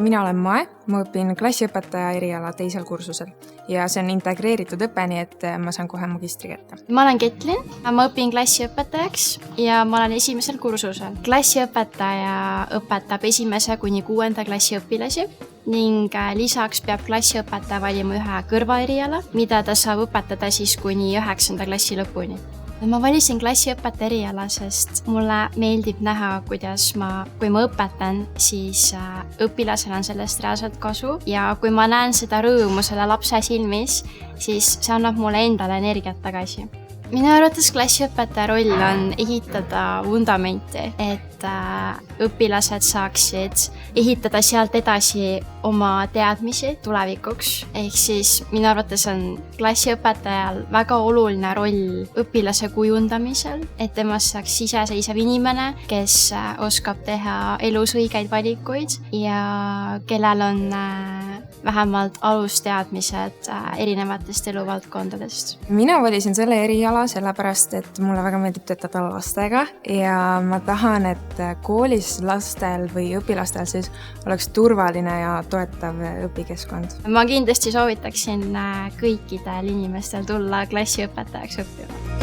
Mina olen Mae, ma õpin klassiõpetaja eriala teisel kursusel ja see on integreeritud õpe, nii et ma saan kohe magistri kätte. Ma olen Ketlin, ma õpin klassiõpetajaks ja ma olen esimesel kursusel. Klassiõpetaja õpetab 1. kuni 6. klassi õpilasi ning lisaks peab klassiõpetaja valima ühe kõrvaeriala, mida ta saab õpetada siis kuni 9. klassi lõpuni. Ma valisin klassiõpetaja eriala, sest mulle meeldib näha, kuidas kui ma õpetan, siis õpilasel on sellest reaalselt kasu ja kui ma näen seda rõõmu selle lapse silmis, siis see annab mulle endale energiat tagasi. Minu arvates klassiõpetaja roll on ehitada vundamenti, et õpilased saaksid ehitada sealt edasi oma teadmisi tulevikuks. Ehk siis minu arvates on klassiõpetajal väga oluline roll õpilase kujundamisel, et temast saaks iseseisev inimene, kes oskab teha elus õigeid valikuid ja kellel on vähemalt alusteadmised erinevatest eluvaldkondadest. Mina valisin selle eriala sellepärast, et mulle väga meeldib töötada lastega ja ma tahan, et koolis lastel või õpilastel siis oleks turvaline ja toetav õpikeskkond. Ma kindlasti soovitaksin kõikidel inimestel tulla klassiõpetajaks õppima.